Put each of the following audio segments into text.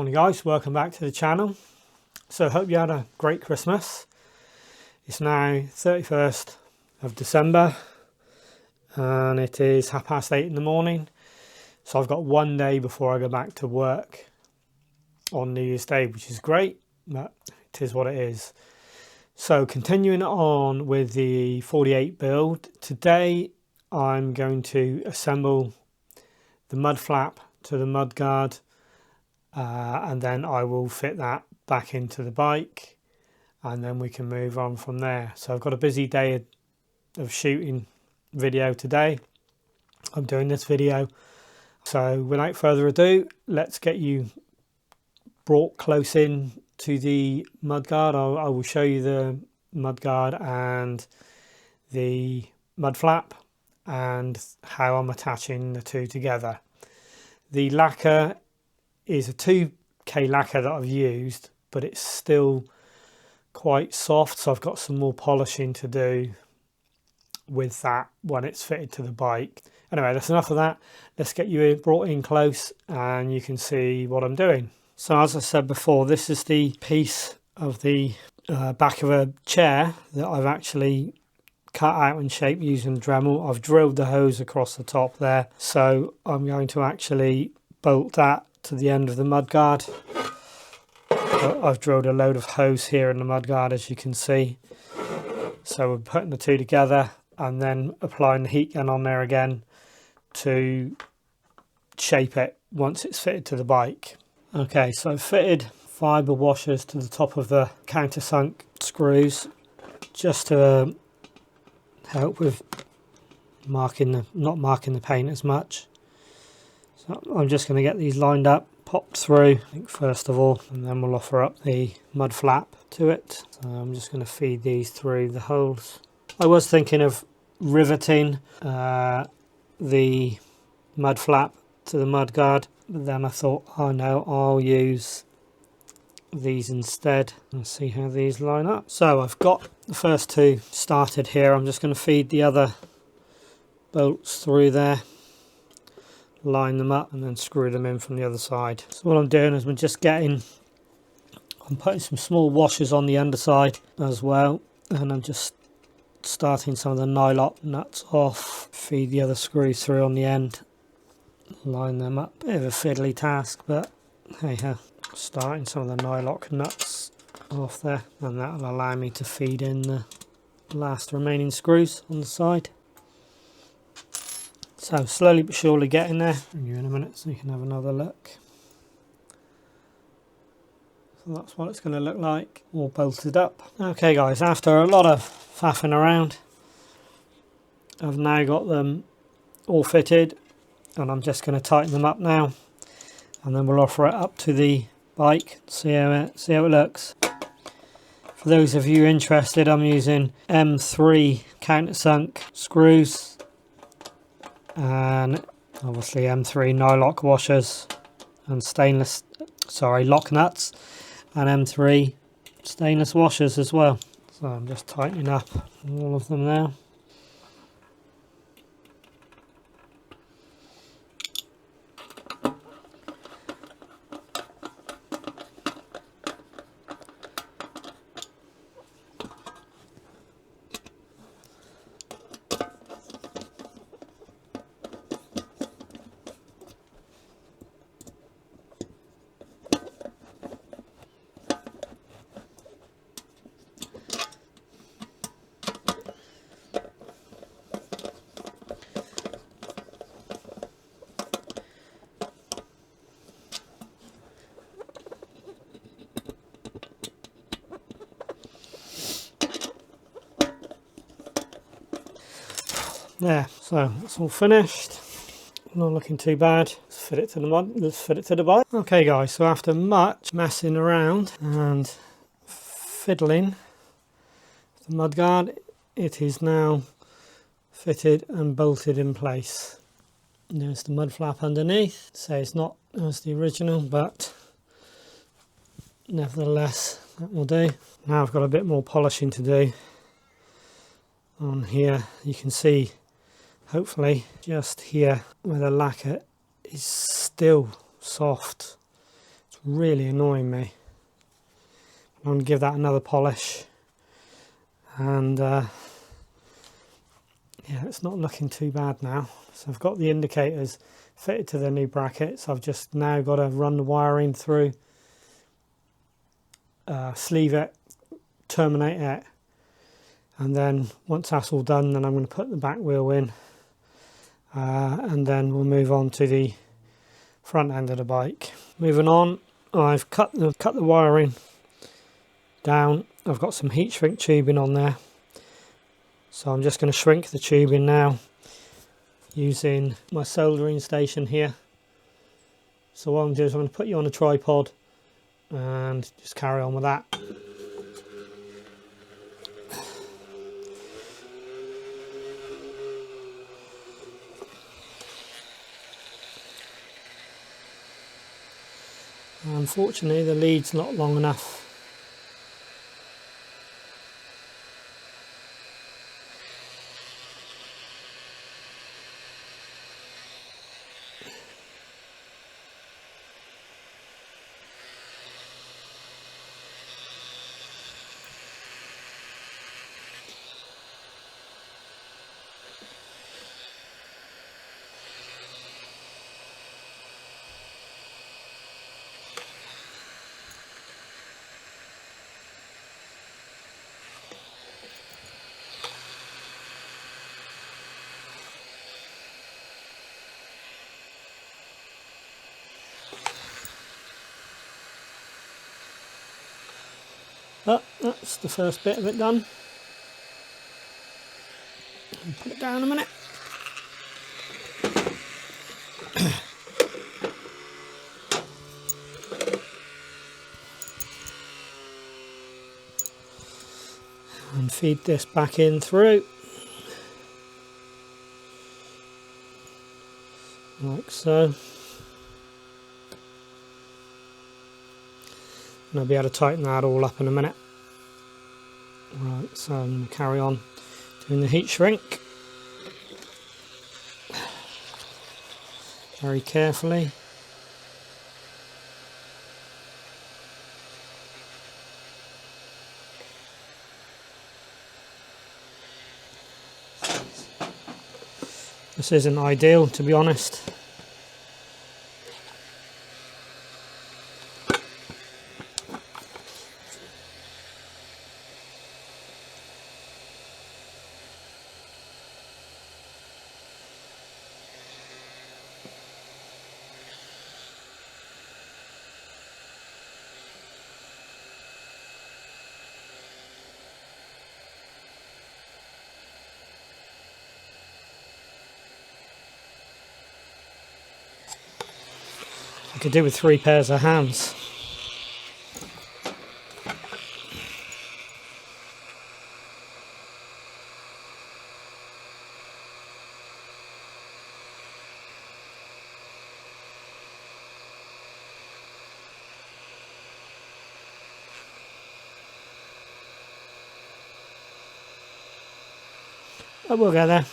Morning guys, welcome back to the channel. So hope you had a great Christmas. It's now 31st of December and it is 8:30 in the morning. So I've got one day before I go back to work on New Year's Day, which is great, but it is what it is. So continuing on with the 48 build, today I'm going to assemble the mud flap to the mudguard. And then I will fit that back into the bike and then we can move on from there. So I've got a busy day of shooting video today. I'm doing this video. So without further ado, let's get you brought close in to the mudguard. I will show you the mudguard and the mud flap and how I'm attaching the two together. The lacquer is a 2K lacquer that I've used, but it's still quite soft, so I've got some more polishing to do with that when it's fitted to the bike. Anyway, that's enough of that. Let's get you brought in close and you can see what I'm doing. So as I said before, this is the piece of the back of a chair that I've actually cut out and shaped using Dremel. I've drilled the hose across the top there, so I'm going to actually bolt that to the end of the mudguard. I've drilled a load of hose here in the mudguard, as you can see. So we're putting the two together and then applying the heat gun on there again to shape it once it's fitted to the bike. Okay, so I've fitted fibre washers to the top of the countersunk screws just to help with not marking the paint as much. So I'm just going to get these lined up, popped through, I think first of all, and then we'll offer up the mud flap to it. So I'm just going to feed these through the holes. I was thinking of riveting the mud flap to the mudguard, but then I thought, oh no, I'll use these instead and see how these line up. So I've got the first two started here. I'm just going to feed the other bolts through there, line them up and then screw them in from the other side. So what I'm doing is I'm putting some small washers on the underside as well, and I'm just starting some of the nylock nuts off, feed the other screws through on the end, line them up. Bit of a fiddly task, but hey ho. Starting some of the nylock nuts off there, and that will allow me to feed in the last remaining screws on the side. So slowly but surely getting there. Bring you in a minute so you can have another look. So that's what it's going to look like, all bolted up. Okay guys, after a lot of faffing around, I've now got them all fitted, and I'm just going to tighten them up now, and then we'll offer it up to the bike, see how it looks. For those of you interested, I'm using M3 countersunk screws and obviously M3 nylock washers and lock nuts, and M3 stainless washers as well. So I'm just tightening up all of them now. There, so that's all finished. Not looking too bad. Let's fit it to the bike. Okay guys, so after much messing around and fiddling the mudguard, it is now fitted and bolted in place. There's the mud flap underneath. So it's not as the original, but nevertheless that will do. Now I've got a bit more polishing to do on here. You can see hopefully just here where the lacquer is still soft. It's really annoying me. I'm going to give that another polish, and yeah, it's not looking too bad now. So I've got the indicators fitted to the new brackets. I've just now got to run the wiring through, sleeve it, terminate it, and then once that's all done, then I'm going to put the back wheel in, and then we'll move on to the front end of the bike. Moving on, I've cut the wiring down. I've got some heat shrink tubing on there, so I'm just going to shrink the tubing now using my soldering station here. So what I'm doing is I'm going to put you on a tripod and just carry on with that. Unfortunately, the lead's not long enough. But that's the first bit of it done. I'll put it down a minute. And feed this back in through, like so. And I'll be able to tighten that all up in a minute. Right, so I'm going to carry on doing the heat shrink very carefully. This isn't ideal, to be honest. I could do with 3 pairs of hands. But we'll go there.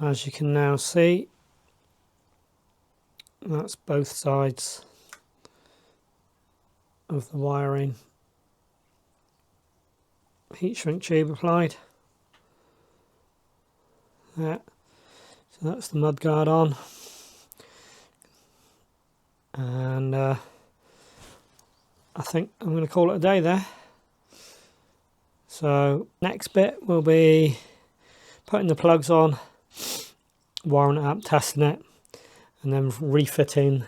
As you can now see, that's both sides of the wiring. Heat shrink tube applied. Yeah, so that's the mudguard on, and I think I'm going to call it a day there. So next bit will be putting the plugs on, wiring it up, testing it, and then refitting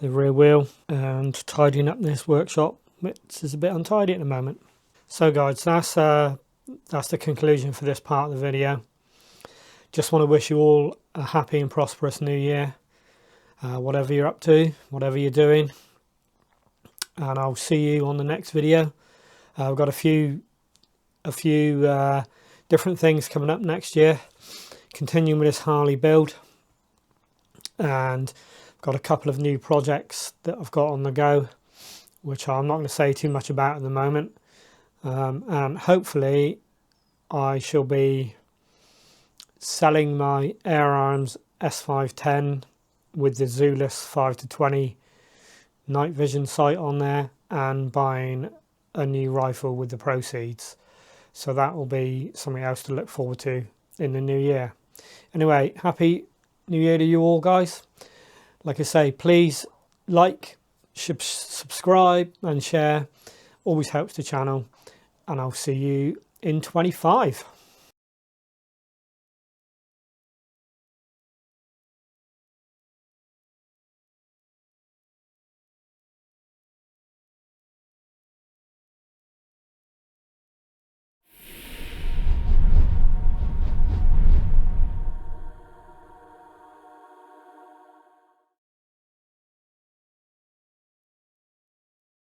the rear wheel and tidying up this workshop, which is a bit untidy at the moment. So guys, that's the conclusion for this part of the video. Just want to wish you all a happy and prosperous new year, whatever you're up to, whatever you're doing, and I'll see you on the next video. I've got a few different things coming up next year, continuing with this Harley build, and I've got a couple of new projects that I've got on the go, which I'm not going to say too much about at the moment, and hopefully I shall be selling my Air Arms S510 with the Zulus 5-20 night vision sight on there, and buying a new rifle with the proceeds. So that will be something else to look forward to in the new year. Anyway, happy new year to you all, guys. Like I say, please like, subscribe and share. Always helps the channel, and I'll see you in 25.